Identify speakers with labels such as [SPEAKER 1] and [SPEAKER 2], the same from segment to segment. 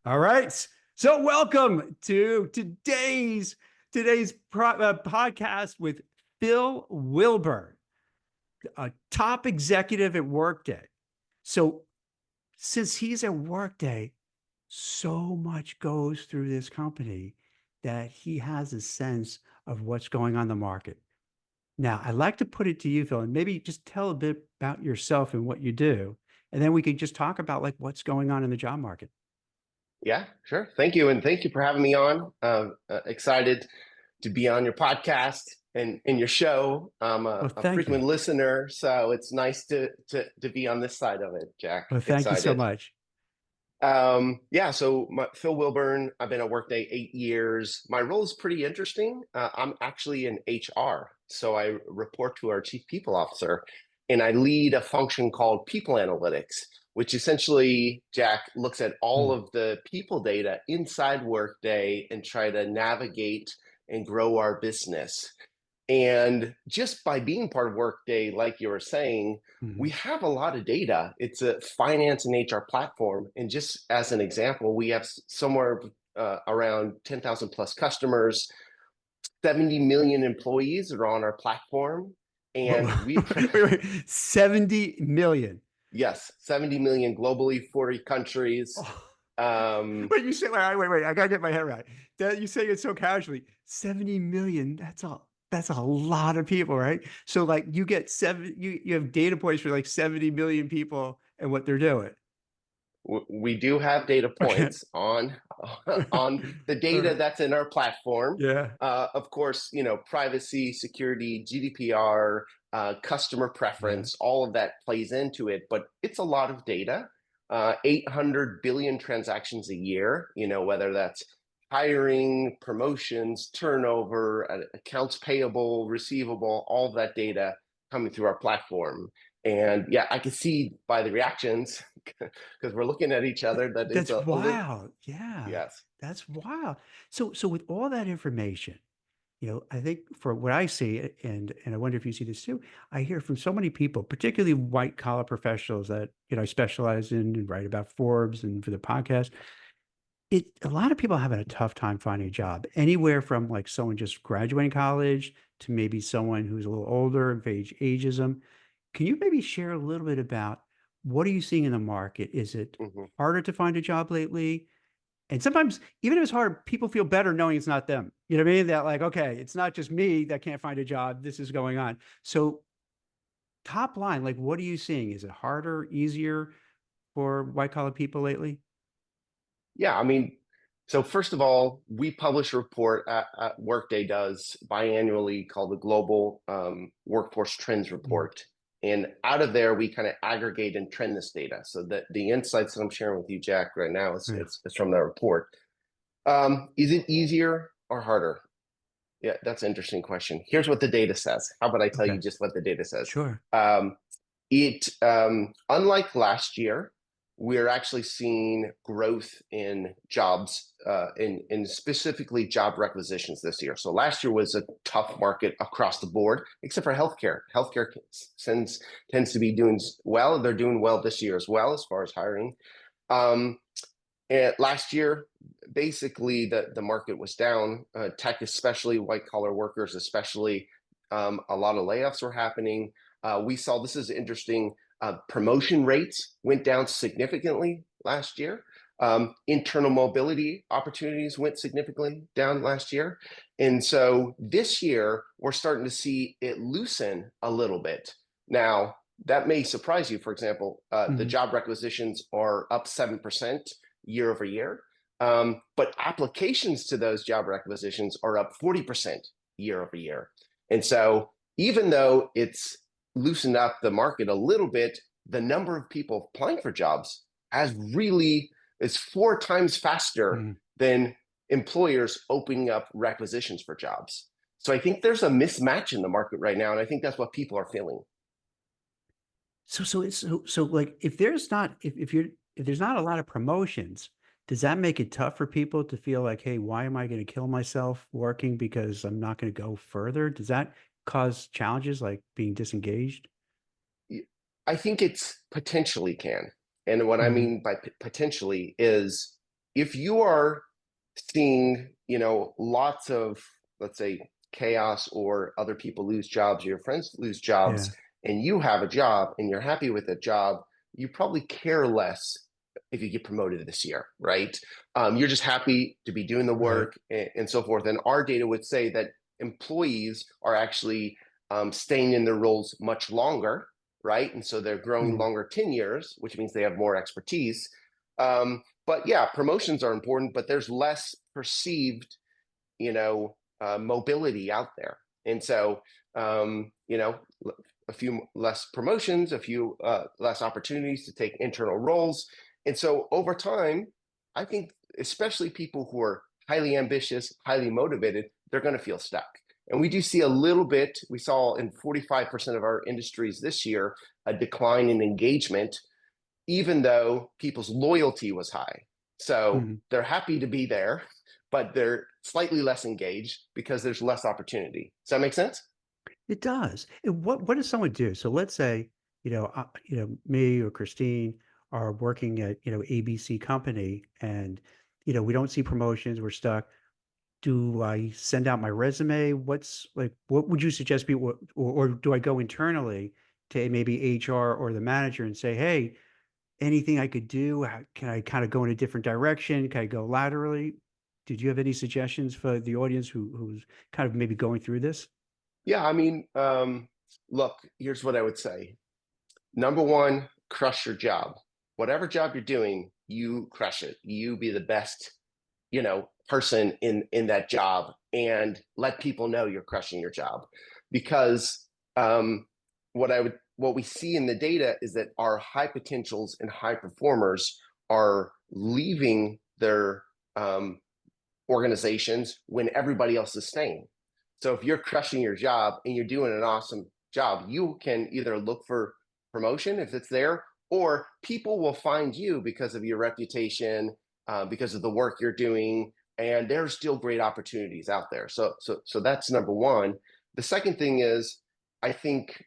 [SPEAKER 1] All right. So welcome to today's podcast with Phil Willburn, a top executive at Workday. So since he's at Workday, so much goes through this company that he has a sense of what's going on in the market. Now, I'd like to put it to you, Phil, and maybe just tell a bit about yourself and what you do, and then we could just talk about like what's going on in the job market.
[SPEAKER 2] Yeah, sure. Thank you. And thank you for having me on. Excited to be on your podcast and in your show. I'm
[SPEAKER 1] Well,
[SPEAKER 2] a
[SPEAKER 1] thank you.
[SPEAKER 2] frequent listener, so it's nice to be on this side of it, Jack.
[SPEAKER 1] Well, thank you so
[SPEAKER 2] Excited.
[SPEAKER 1] much.
[SPEAKER 2] Phil Wilburn, I've been at Workday 8 years. My role is pretty interesting. I'm actually in HR, so I report to our chief people officer, and I lead a function called people analytics, which essentially, Jack, looks at all
[SPEAKER 1] Hmm.
[SPEAKER 2] of the people data inside Workday and try to navigate and grow our business. And just by being part of Workday, like you were saying, we
[SPEAKER 1] Hmm.
[SPEAKER 2] have a lot of data. It's a finance and HR platform. And just as an example, we have somewhere around 10,000 plus customers, 70 million employees are on our platform. And we,
[SPEAKER 1] Wait. 70 million.
[SPEAKER 2] yes, 70 million globally, 40 countries.
[SPEAKER 1] Oh,
[SPEAKER 2] Um,
[SPEAKER 1] wait, you say, wait, I gotta get my head right. That you say it so casually. 70 million, that's a lot of people, right? So like you get you have data points for like 70 million people and what they're doing.
[SPEAKER 2] we do have data
[SPEAKER 1] Okay.
[SPEAKER 2] points on on the data that's in our platform.
[SPEAKER 1] Yeah.
[SPEAKER 2] Of course, privacy, security, GDPR, customer
[SPEAKER 1] Yeah.
[SPEAKER 2] preference, all of that plays into it. But it's a lot of data. 800 billion transactions a year. Whether that's hiring, promotions, turnover, accounts payable, receivable, all of that data coming through our platform. And yeah, I can see by the reactions because we're looking at each other that it's
[SPEAKER 1] That's
[SPEAKER 2] a little,
[SPEAKER 1] wild. Yeah.
[SPEAKER 2] yes.
[SPEAKER 1] That's wild. So with all that information, I think for what I see, and I wonder if you see this too, I hear from so many people, particularly white collar professionals that, I specialize in and write about Forbes and for the podcast. A lot of people are having a tough time finding a job, anywhere from like someone just graduating college to maybe someone who's a little older and face ageism. Can you maybe share a little bit about what are you seeing in the market? Is it
[SPEAKER 2] Mhm.
[SPEAKER 1] harder to find a job lately? And sometimes, even if it's hard, people feel better knowing it's not them. You know what I mean? That like, okay, it's not just me that can't find a job. This is going on. So, top line, like, what are you seeing? Is it harder, easier for white collar people lately?
[SPEAKER 2] Yeah, I mean, so first of all, we publish a report at Workday does biannually called the Global Workforce Trends
[SPEAKER 1] Mm.
[SPEAKER 2] Report. And out of there, we kind of aggregate and trend this data. So that the insights that I'm sharing with you, Jack, right now is
[SPEAKER 1] Yeah.
[SPEAKER 2] it's from that report. Is it easier or harder? Yeah, that's an interesting question. Here's what the data says. How about I tell
[SPEAKER 1] Okay.
[SPEAKER 2] you just what the data says?
[SPEAKER 1] Sure.
[SPEAKER 2] Um, unlike last year, we're actually seeing growth in jobs, in specifically job requisitions this year. So last year was a tough market across the board, except for healthcare. Healthcare tends to be doing well. They're doing well this year as well as far as hiring. Um, and last year, basically, the market was down. Tech, especially white collar workers, especially a lot of layoffs were happening. We saw this is interesting. Promotion rates went down significantly last year. Internal mobility opportunities went significantly down last year. And so this year, we're starting to see it loosen a little bit. Now, that may surprise you. For example, the
[SPEAKER 1] Mhm.
[SPEAKER 2] job requisitions are up 7% year over year. But applications to those job requisitions are up 40% year over year. And so even though it's loosened up the market a little bit, the number of people applying for jobs has really is 4 times faster
[SPEAKER 1] Mhm.
[SPEAKER 2] than employers opening up requisitions for jobs. So I think there's a mismatch in the market right now, and I think that's what people are feeling.
[SPEAKER 1] So like if there's not if there's not a lot of promotions, does that make it tough for people to feel like, hey, why am I going to kill myself working because I'm not going to go further? Does that cause challenges like being disengaged?
[SPEAKER 2] I think it's potentially can. And what I
[SPEAKER 1] Mhm.
[SPEAKER 2] mean by potentially is if you are seeing, lots of, let's say, chaos, or other people lose jobs, or your friends lose jobs,
[SPEAKER 1] Yeah.
[SPEAKER 2] and you have a job and you're happy with that job, you probably care less if you get promoted this year, right? You're just happy to be doing the
[SPEAKER 1] Right.
[SPEAKER 2] work, and so forth. And our data would say that employees are actually staying in their roles much longer, right? And so they're growing
[SPEAKER 1] Mhm.
[SPEAKER 2] longer tenures, which means they have more expertise. But yeah, promotions are important, but there's less perceived, mobility out there. And so, a few less promotions, a few less opportunities to take internal roles. And so over time, I think especially people who are highly ambitious, highly motivated, they're going to feel stuck. And we do see a little bit, we saw in 45% of our industries this year, a decline in engagement, even though people's loyalty was high. So
[SPEAKER 1] Mhm.
[SPEAKER 2] they're happy to be there, but they're slightly less engaged because there's less opportunity. Does that make sense?
[SPEAKER 1] It does. And what does someone do? So let's say, me or Christine are working at, ABC company and, we don't see promotions, we're stuck. Do I send out my resume? What would you suggest people, or do I go internally to maybe HR or the manager and say, hey, anything I could do? Can I kind of go in a different direction? Can I go laterally? Did you have any suggestions for the audience who's kind of maybe going through this?
[SPEAKER 2] Yeah, I mean, look, here's what I would say. Number one, crush your job. Whatever job you're doing, you crush it. You be the best, person in that job, and let people know you're crushing your job. Because what we see in the data is that our high potentials and high performers are leaving their organizations when everybody else is staying. So if you're crushing your job and you're doing an awesome job, you can either look for promotion if it's there, or people will find you because of your reputation, because of the work you're doing, and there's still great opportunities out there. So that's number one. The second thing is, I think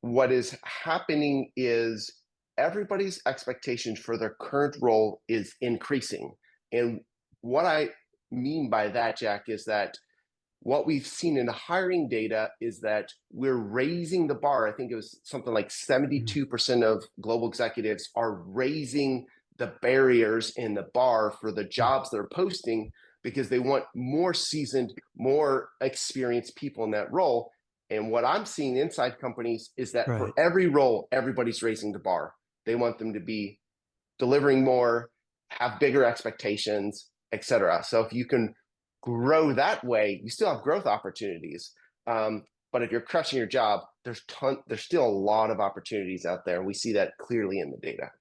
[SPEAKER 2] what is happening is everybody's expectations for their current role is increasing. And what I mean by that, Jack, is that what we've seen in the hiring data is that we're raising the bar. I think it was something like
[SPEAKER 1] Mhm.
[SPEAKER 2] 72% of global executives are raising the barriers in the bar for the jobs they're posting, because they want more seasoned, more experienced people in that role. And what I'm seeing inside companies is that for
[SPEAKER 1] Right.
[SPEAKER 2] every role, everybody's raising the bar. They want them to be delivering more, have bigger expectations, etc. So if you can grow that way, you still have growth opportunities. But if you're crushing your job, there's still a lot of opportunities out there. We see that clearly in the data.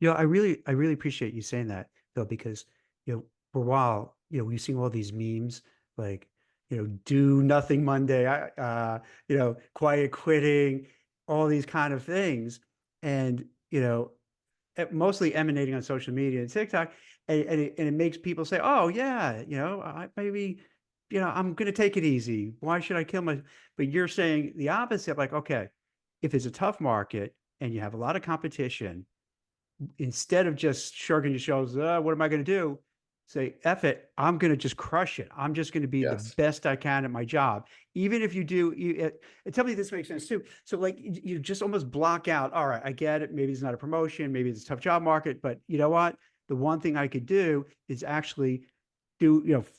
[SPEAKER 1] I really appreciate you saying that, Phil, because for a while, we've seen all these memes like, do nothing Monday, quiet quitting, all these kind of things, and mostly emanating on social media and TikTok, and it makes people say, oh yeah, I'm gonna take it easy. Why should I kill my? But you're saying the opposite, like, okay, if it's a tough market and you have a lot of competition, instead of just shrugging your shoulders, what am I going to do? Say, F it, I'm going to just crush it. I'm just going to be the
[SPEAKER 2] Yes.
[SPEAKER 1] best I can at my job. Even if you do, and tell me if this makes sense too. So, like, you just almost block out, all right, I get it. Maybe it's not a promotion. Maybe it's a tough job market. But you know what? The one thing I could do is actually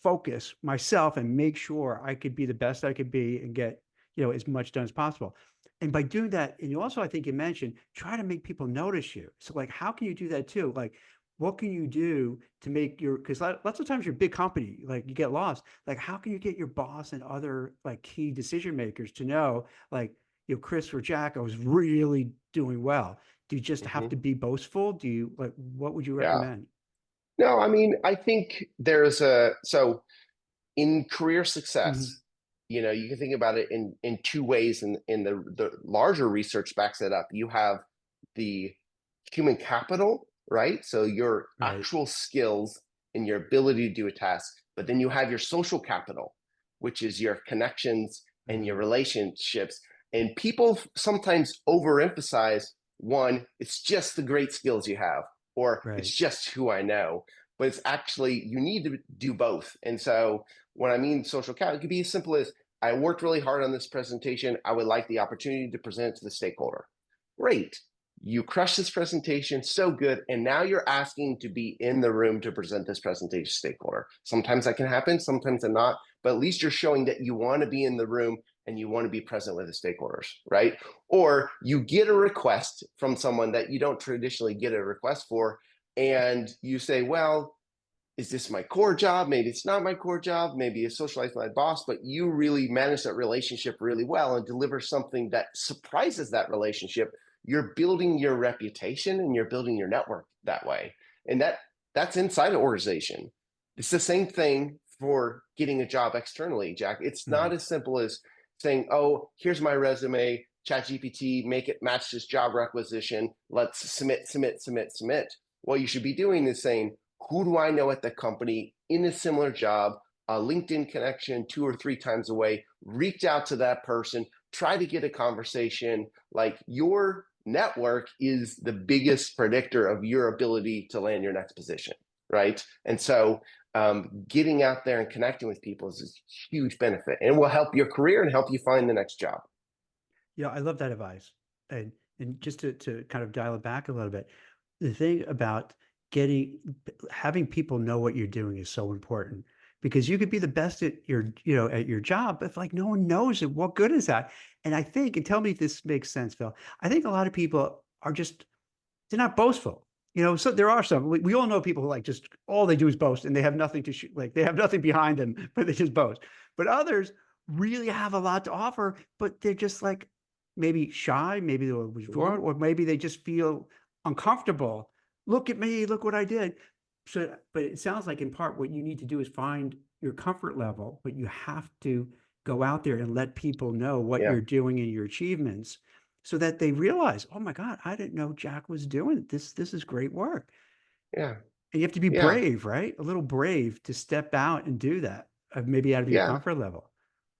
[SPEAKER 1] focus myself and make sure I could be the best I could be and get, as much done as possible. And by doing that, and you also, I think you mentioned, try to make people notice you. So like, how can you do that too? Like, what can you do to make because lots of times you're a big company, like you get lost. Like, how can you get your boss and other like key decision makers to know, like, Chris or Jack, I was really doing well. Do you just have
[SPEAKER 2] Mm-hmm.
[SPEAKER 1] to be boastful? Do you like, what would you
[SPEAKER 2] Yeah.
[SPEAKER 1] recommend?
[SPEAKER 2] No, I mean, I think so in career
[SPEAKER 1] Mhm.
[SPEAKER 2] success, you can think about it in two ways, and the larger research backs it up. You have the human capital, right? So your
[SPEAKER 1] Right.
[SPEAKER 2] actual skills and your ability to do a task, but then you have your social capital, which is your connections and your
[SPEAKER 1] Mhm.
[SPEAKER 2] relationships. And people sometimes overemphasize one, it's just the great skills you have. or it's
[SPEAKER 1] Right.
[SPEAKER 2] just who I know. But it's actually, you need to do both. And so when I mean social capital, it could be as simple as, I worked really hard on this presentation. I would like the opportunity to present it to the stakeholder. Great. You crushed this presentation, so good. And now you're asking to be in the room to present this presentation to stakeholder. Sometimes that can happen, sometimes not, but at least you're showing that you want to be in the room and you want to be present with the stakeholders, right? Or you get a request from someone that you don't traditionally get a request for, and you say, well, is this my core job? Maybe it's not my core job. Maybe it's socialize with my boss, but you really manage that relationship really well and deliver something that surprises that relationship. You're building your reputation and you're building your network that way. And that's inside an organization. It's the same thing for getting a job externally, Jack. It's not
[SPEAKER 1] Mhm.
[SPEAKER 2] as simple as saying, oh, here's my resume, ChatGPT, make it match this job requisition. Let's submit. What you should be doing is saying, who do I know at the company in a similar job, a LinkedIn connection 2 or 3 times away, reach out to that person, try to get a conversation. Like, your network is the biggest predictor of your ability to land your next position, right? And so getting out there and connecting with people is a huge benefit, and will help your career and help you find the next job.
[SPEAKER 1] Yeah, I love that advice. And just to kind of dial it back a little bit, the thing about having people know what you're doing is so important, because you could be the best at at your job, but if like no one knows it, what good is that? And I think, and tell me if this makes sense, Phil, I think a lot of people are just, they're not boastful. So there are some. We all know people who like just all they do is boast, and they have nothing to shoot. Like they have nothing behind them, but they just boast. But others really have a lot to offer, but they're just like maybe shy, maybe they're withdrawn,
[SPEAKER 2] Mm-hmm.
[SPEAKER 1] or maybe they just feel uncomfortable. Look at me, look what I did. So, but it sounds like in part what you need to do is find your comfort level, but you have to go out there and let people know what
[SPEAKER 2] Yeah,
[SPEAKER 1] you're doing and your achievements, so that they realize, oh my God, I didn't know Jack was doing this. This is great work.
[SPEAKER 2] yeah,
[SPEAKER 1] And you have to be
[SPEAKER 2] yeah,
[SPEAKER 1] brave, right? A little brave to step out and do that, maybe out of your
[SPEAKER 2] yeah.
[SPEAKER 1] comfort level.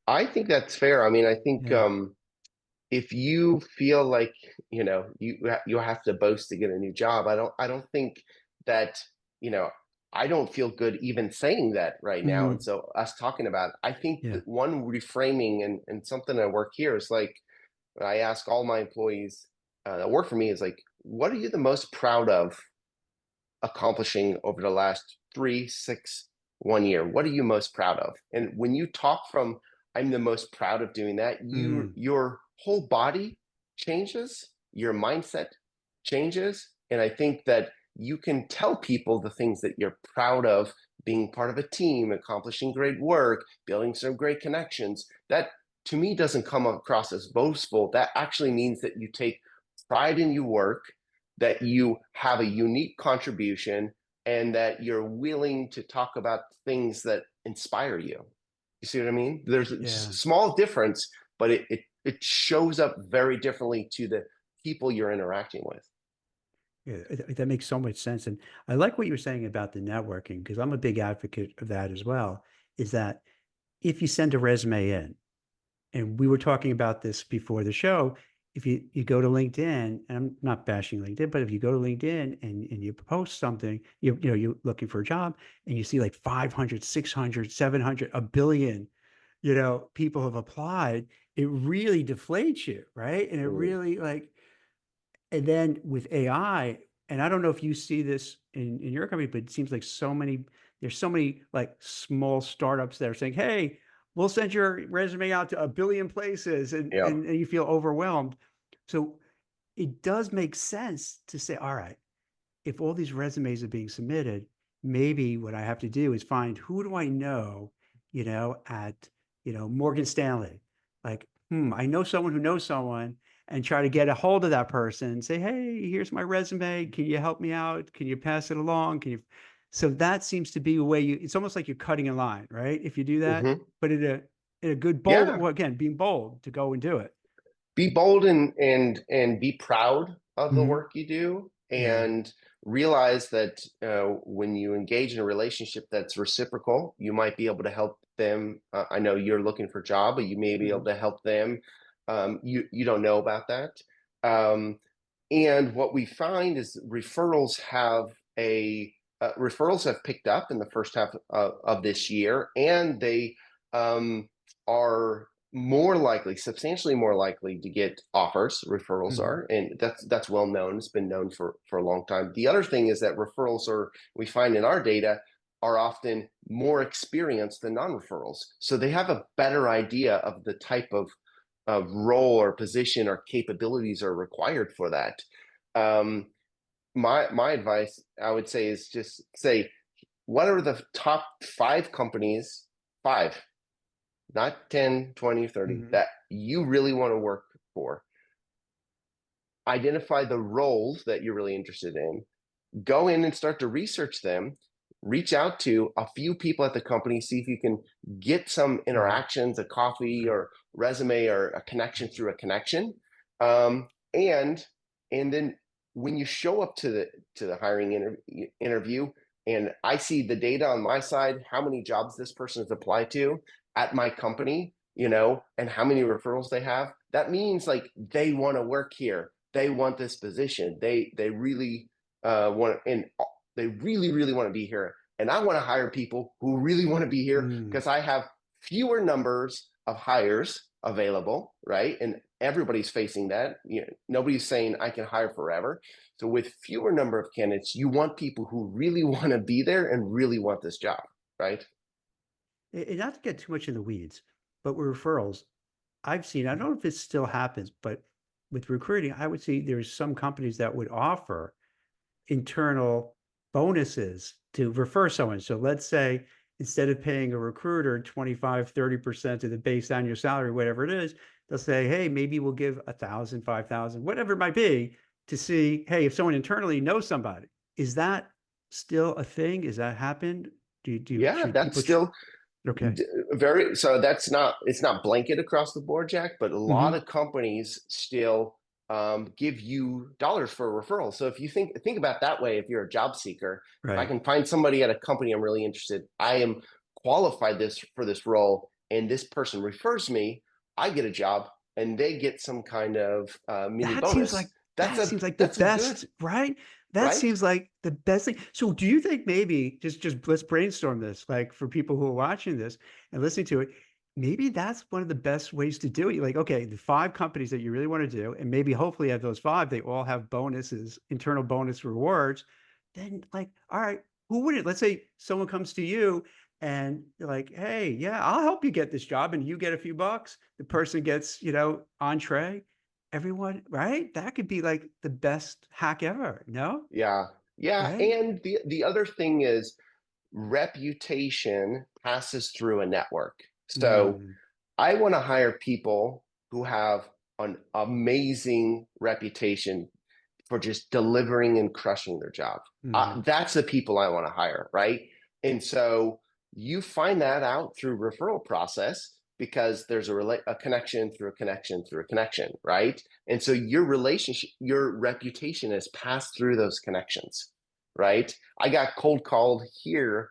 [SPEAKER 2] I think that's fair. I mean, I think
[SPEAKER 1] Yeah.
[SPEAKER 2] if you feel like, you have to boast to get a new job, I don't think that, you know I don't feel good even saying that right now. And
[SPEAKER 1] Mhm.
[SPEAKER 2] so us talking about it, I think
[SPEAKER 1] Yeah.
[SPEAKER 2] that one reframing, and something I work here is like, I ask all my employees that work for me is like, what are you the most proud of accomplishing over the last 3, 6, 1 year? What are you most proud of? And when you talk from, I'm the most proud of doing that,
[SPEAKER 1] Mhm.
[SPEAKER 2] your whole body changes, your mindset changes. And I think that you can tell people the things that you're proud of, being part of a team, accomplishing great work, building some great connections. That, to me, doesn't come across as boastful. That actually means that you take pride in your work, that you have a unique contribution, and that you're willing to talk about things that inspire you. You see what I mean? There's a
[SPEAKER 1] Yeah.
[SPEAKER 2] small difference, but it shows up very differently to the people you're interacting with.
[SPEAKER 1] Yeah, that makes so much sense. And I like what you were saying about the networking, because I'm a big advocate of that as well. Is that if you send a resume in, and we were talking about this before the show, if you go to LinkedIn, and I'm not bashing LinkedIn, but if you go to LinkedIn and you post something, you're looking for a job, and you see like 500, 600, 700, a billion, people have applied, it really deflates you, right? And it
[SPEAKER 2] Mm,
[SPEAKER 1] really like, and then with AI, and I don't know if you see this in your company, but it seems like there's so many like small startups that are saying, "Hey, we'll send your resume out to a billion places," and
[SPEAKER 2] yeah.
[SPEAKER 1] and, and you feel overwhelmed. So it does make sense to say, "All right, if all these resumes are being submitted, maybe what I have to do is find, who do I know, at, Morgan Stanley. Like, I know someone who knows someone, and try to get a hold of that person and say, hey, here's my resume. Can you help me out? Can you pass it along? Can you? So that seems to be a way it's almost like you're cutting a line, right? If you do that,
[SPEAKER 2] Hmm.
[SPEAKER 1] but in a good bold,
[SPEAKER 2] Yeah.
[SPEAKER 1] well, again, being bold to go and do it.
[SPEAKER 2] Be bold, and be proud of the
[SPEAKER 1] Mhm.
[SPEAKER 2] work you do,
[SPEAKER 1] Yeah.
[SPEAKER 2] and realize that when you engage in a relationship that's reciprocal, you might be able to help them. I know you're looking for a job, but you may be able
[SPEAKER 1] Mhm.
[SPEAKER 2] to help them. You don't know about that. Um, And what we find is referrals have picked up in the first half of this year, and they are more likely, substantially more likely to get offers. Referrals
[SPEAKER 1] Mhm.
[SPEAKER 2] are, and that's well known. It's been known for a long time. The other thing is that referrals we find in our data, are often more experienced than non-referrals. So they have a better idea of the type of role or position or capabilities are required for that. Um, my advice, I would say, is just say, what are the top 5 companies, 5, not 10, 20, 30,
[SPEAKER 1] Mhm.
[SPEAKER 2] that you really want to work for? Identify the roles that you're really interested in, go in and start to research them, reach out to a few people at the company, see if you can get some
[SPEAKER 1] Right.
[SPEAKER 2] interactions, a coffee
[SPEAKER 1] Right.
[SPEAKER 2] or resume or a connection through a connection. Um, and and then when you show up to the hiring interview, and I see the data on my side, how many jobs this person has applied to at my company, and how many referrals they have, that means like they want to work here. They want this position. They really want, and they really, really want to be here. And I want to hire people who really want to be here,
[SPEAKER 1] Mm.
[SPEAKER 2] because I have fewer numbers of hires available, right? And everybody's facing that. Nobody's saying I can hire forever. So with fewer number of candidates, you want people who really want to be there and really want this job, right?
[SPEAKER 1] And not to get too much in the weeds, but with referrals, I've seen, I don't know if it still happens, but with recruiting, I would see there's some companies that would offer internal bonuses to refer someone. So let's say instead of paying a recruiter 25, 30% of the base annual salary, whatever it is, they'll say, hey, maybe we'll give 1,000, 5,000, whatever it might be, to see, hey, if someone internally knows somebody. Is that still a thing? Is that happened?
[SPEAKER 2] Yeah,
[SPEAKER 1] Should
[SPEAKER 2] that's
[SPEAKER 1] people,
[SPEAKER 2] still
[SPEAKER 1] okay.
[SPEAKER 2] very, so that's not, it's not blanket across the board, Jack, but a lot
[SPEAKER 1] Hmm.
[SPEAKER 2] of companies still give you dollars for a referral. So if you think about that way, if you're a job seeker, if I
[SPEAKER 1] Right.
[SPEAKER 2] can find somebody at a company I'm really interested, I am qualified for this role, and this person refers me, I get a job, and they get some kind of mini
[SPEAKER 1] That seems like
[SPEAKER 2] bonus. That's
[SPEAKER 1] that
[SPEAKER 2] a
[SPEAKER 1] seems like the
[SPEAKER 2] that's a good,
[SPEAKER 1] best, right? That
[SPEAKER 2] right?
[SPEAKER 1] seems like the best thing. So do you think maybe just let's brainstorm this, like for people who are watching this and listening to it, maybe that's one of the best ways to do it. Like, okay, the 5 companies that you really want to do, and maybe hopefully of those 5, they all have bonuses, internal bonus rewards. Then like, all right, who wouldn't? Let's say someone comes to you and you're like, hey, yeah, I'll help you get this job, and you get a few bucks. The person gets, entree. Everyone, right? That could be like the best hack ever, no?
[SPEAKER 2] Yeah, yeah.
[SPEAKER 1] Right?
[SPEAKER 2] And the other thing is, reputation passes through a network. So
[SPEAKER 1] Mm,
[SPEAKER 2] I want to hire people who have an amazing reputation for just delivering and crushing their job.
[SPEAKER 1] mhm.
[SPEAKER 2] That's the people I want to hire, right? And so you find that out through referral process, because there's a connection through a connection through a connection, right? And so your relationship, your reputation is passed through those connections, right? I got cold called here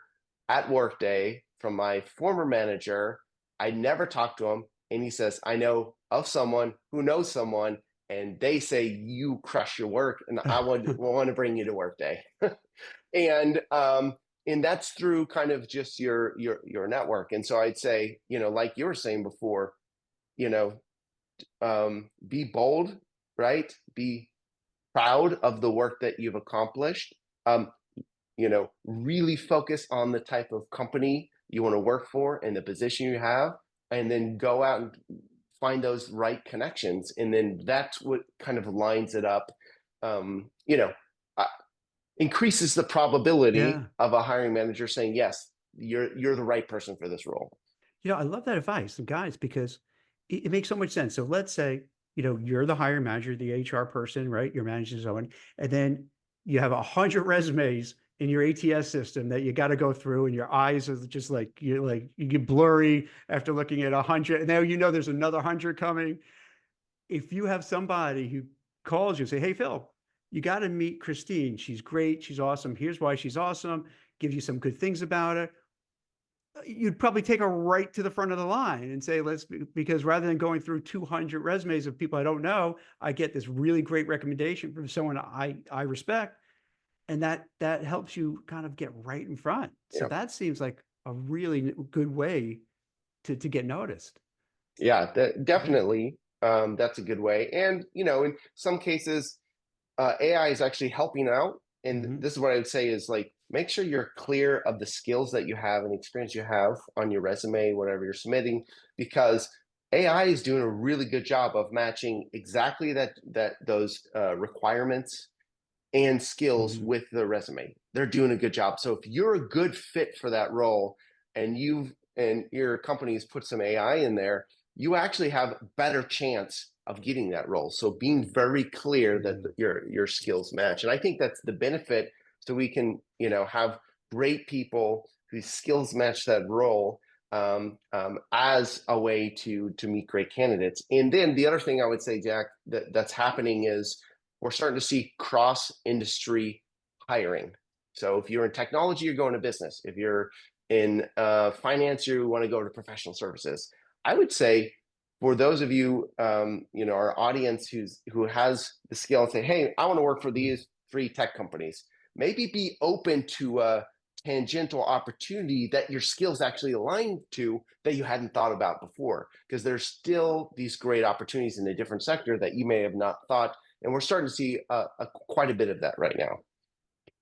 [SPEAKER 2] at Workday from my former manager. I never talked to him, and he says, I know of someone who knows someone, and they say you crush your work, and I would want to bring you to Workday. and and that's through kind of just your network. And so I'd say, like you were saying before, you know, be bold, right? Be proud of the work that you've accomplished. Um, really focus on the type of company you want to work for and the position you have, and then go out and find those right connections. And then that's what kind of lines it up, um, you know, uh, increases the probability
[SPEAKER 1] Yeah.
[SPEAKER 2] of a hiring manager saying, yes, you're the right person for this role.
[SPEAKER 1] I love that advice, and guys, because it makes so much sense. So let's say, you're the hiring manager, the HR person, right? You're managing someone, and then you have 100 resumes in your ATS system that you got to go through, and your eyes are just like you get blurry after looking at 100, and now there's another 100 coming. If you have somebody who calls you and say, hey, Phil, you got to meet Christine. She's great. She's awesome. Here's why she's awesome. Give you some good things about her. you'd probably take her right to the front of the line and say, because rather than going through 200 resumes of people I don't know, I get this really great recommendation from someone I respect. And that helps you kind of get right in front. So
[SPEAKER 2] Yeah.
[SPEAKER 1] that seems like a really good way to get noticed.
[SPEAKER 2] Yeah,
[SPEAKER 1] Yeah.
[SPEAKER 2] definitely. That's a good way. And, in some cases, AI is actually helping out. And
[SPEAKER 1] Hmm.
[SPEAKER 2] this is what I would say is like, make sure you're clear of the skills that you have and experience you have on your resume, whatever you're submitting, because AI is doing a really good job of matching exactly that those requirements and skills
[SPEAKER 1] Hmm.
[SPEAKER 2] with the resume. They're doing a good job. So if you're a good fit for that role and your company's put some AI in there, you actually have a better chance of getting that role. So being very clear that
[SPEAKER 1] Mm.
[SPEAKER 2] your skills match. And I think that's the benefit. So we can, have great people whose skills match that role as a way to meet great candidates. And then the other thing I would say, Jack, that's happening is we're starting to see cross industry hiring. So if you're in technology, you're going to business. If you're in finance, you want to go to professional services. I would say for those of you, our audience who has the skill and say, hey, I want to work for these three tech companies, maybe be open to a tangential opportunity that your skills actually align to that you hadn't thought about before, because there's still these great opportunities in a different sector that you may have not thought, and we're starting to see quite a bit of that right now.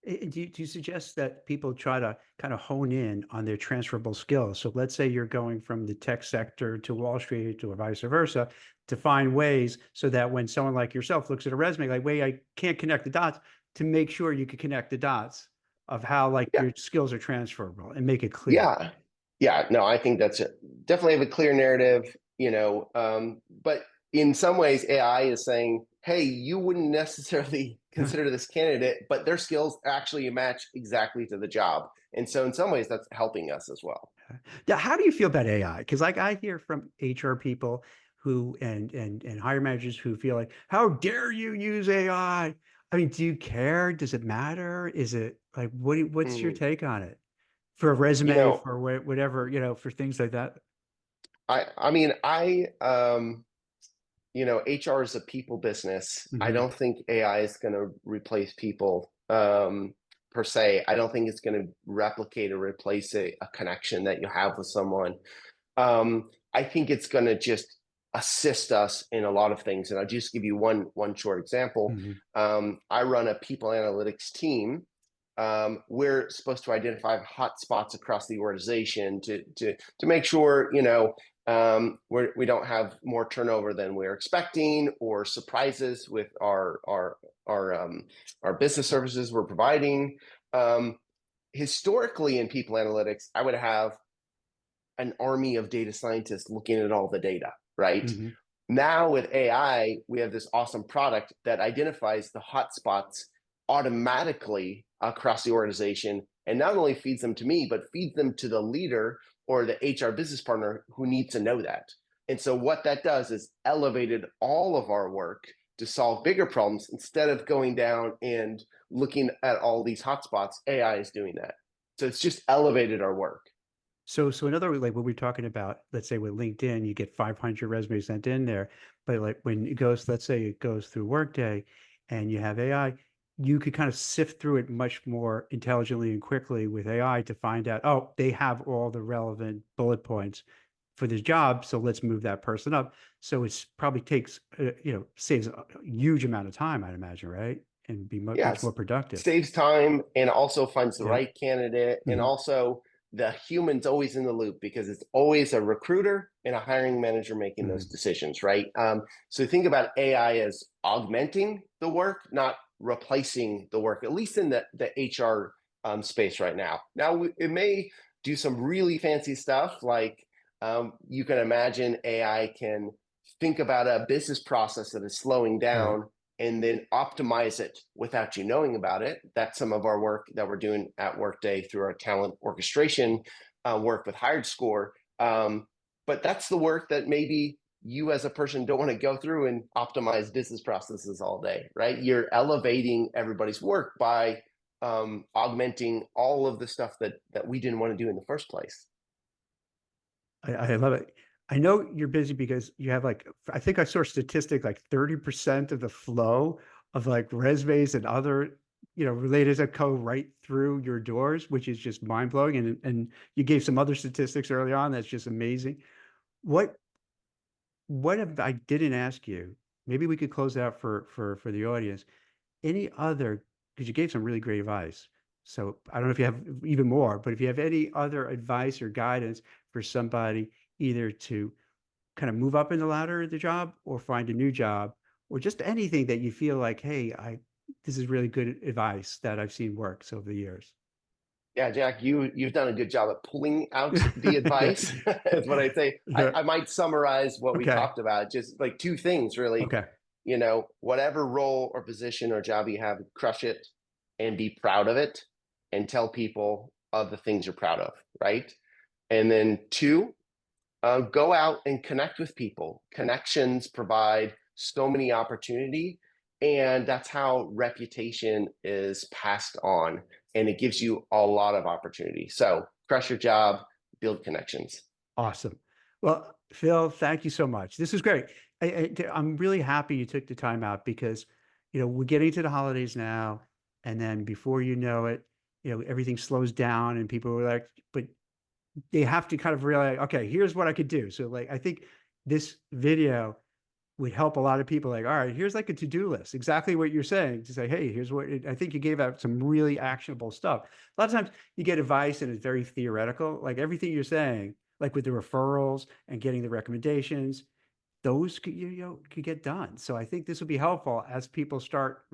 [SPEAKER 1] Do you suggest that people try to kind of hone in on their transferable skills? So let's say you're going from the tech sector to Wall Street or vice versa, to find ways so that when someone like yourself looks at a resume, like, wait, I can't connect the dots, to make sure you can connect the dots of how like
[SPEAKER 2] Yeah,
[SPEAKER 1] your skills are transferable and make it clear.
[SPEAKER 2] yeah, yeah. No, I think that's it. Definitely have a clear narrative, but in some ways, AI is saying, hey, you wouldn't necessarily consider this candidate, but their skills actually match exactly to the job. And so in some ways, that's helping us as well.
[SPEAKER 1] Yeah, how do you feel about AI? Because like I hear from HR people who and hire managers who feel like, how dare you use AI? I mean, do you care? Does it matter? Is it like what's your
[SPEAKER 2] Mhm.
[SPEAKER 1] take on it for a
[SPEAKER 2] You
[SPEAKER 1] resume,
[SPEAKER 2] know,
[SPEAKER 1] for whatever, for things like that?
[SPEAKER 2] I mean, HR is a people business. I
[SPEAKER 1] Hmm.
[SPEAKER 2] don't think AI is going to replace people per se. I don't think it's going to replicate or replace a connection that you have with someone. I think it's going to just assist us in a lot of things. And I'll just give you one short example.
[SPEAKER 1] Hmm.
[SPEAKER 2] I run a people analytics team. We're supposed to identify hot spots across the organization to make sure we don't have more turnover than we're expecting, or surprises with our business services we're providing. Um, Historically, in people analytics, I would have an army of data scientists looking at all the data, right?
[SPEAKER 1] Hmm.
[SPEAKER 2] Now with AI, we have this awesome product that identifies the hotspots automatically across the organization, and not only feeds them to me, but feeds them to the leader or the HR business partner who needs to know that. And so what that does is elevated all of our work to solve bigger problems. Instead of going down and looking at all these hotspots, AI is doing that. So it's just elevated our work.
[SPEAKER 1] So another, like what we're talking about, let's say with LinkedIn, you get 500 resumes sent in there, but like when it goes, let's say it goes through Workday and you have AI, you could kind of sift through it much more intelligently and quickly with AI to find out, oh, they have all the relevant bullet points for this job, so let's move that person up. So it's probably takes, saves a huge amount of time, I'd imagine, right? And be much
[SPEAKER 2] Yes,
[SPEAKER 1] more productive.
[SPEAKER 2] saves time and also finds the
[SPEAKER 1] Yeah.
[SPEAKER 2] right candidate. And
[SPEAKER 1] Hmm.
[SPEAKER 2] also, the human's always in the loop because it's always a recruiter and a hiring manager making those
[SPEAKER 1] Hmm.
[SPEAKER 2] decisions, right? So think about AI as augmenting the work, not replacing the work, at least in the HR space right now. Now, it may do some really fancy stuff, like you can imagine AI can think about a business process that is slowing
[SPEAKER 1] Right.
[SPEAKER 2] down and then optimize it without you knowing about it. That's some of our work that we're doing at Workday through our talent orchestration work with HiredScore. But that's the work that maybe you as a person don't want to go through and optimize business processes all day, right? You're elevating everybody's work by augmenting all of the stuff that we didn't want to do in the first place.
[SPEAKER 1] I love it. I know you're busy because you have like, I think I saw a statistic like 30% of the flow of like resumes and other, related to code right through your doors, which is just mind blowing. And you gave some other statistics early on. That's just amazing. What what if I didn't ask you? Maybe we could close out for the audience. Any other, because you gave some really great advice. So I don't know if you have even more, but if you have any other advice or guidance for somebody either to kind of move up in the ladder of the job or find a new job or just anything that you feel like, hey, this is really good advice that I've seen works over the years.
[SPEAKER 2] Yeah, Jack, you've done a good job at pulling out the
[SPEAKER 1] Yeah.
[SPEAKER 2] advice, is what I say.
[SPEAKER 1] Yeah.
[SPEAKER 2] I might summarize what we
[SPEAKER 1] Okay.
[SPEAKER 2] talked about, just like two things really.
[SPEAKER 1] Okay.
[SPEAKER 2] Whatever role or position or job you have, crush it and be proud of it and tell people of the things you're proud of, right? And then two, go out and connect with people. Connections provide so many opportunity, and that's how reputation is passed on, and it gives you a lot of opportunity. So crush your job, build connections.
[SPEAKER 1] Awesome. Well, Phil, thank you so much. This is great. I'm really happy you took the time out because, we're getting to the holidays now, and then before you know it, everything slows down and people are like, but they have to kind of realize, okay, here's what I could do. So like, I think this video would help a lot of people like, all right, here's like a to-do list, exactly what you're saying to say, hey, here's what I think you gave out some really actionable stuff. A lot of times you get advice and it's very theoretical, like everything you're saying, like with the referrals and getting the recommendations, those could, could get done. So I think this will be helpful as people start,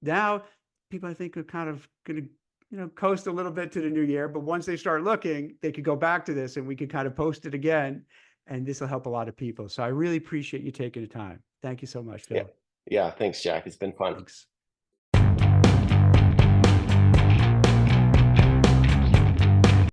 [SPEAKER 1] now people I think are kind of going to, coast a little bit to the new year, but once they start looking, they could go back to this and we could kind of post it again. And this will help a lot of people. So I really appreciate you taking the time. Thank you so much,
[SPEAKER 2] Yeah.
[SPEAKER 1] Phil.
[SPEAKER 2] Yeah. Thanks, Jack. It's been fun.
[SPEAKER 1] Thanks.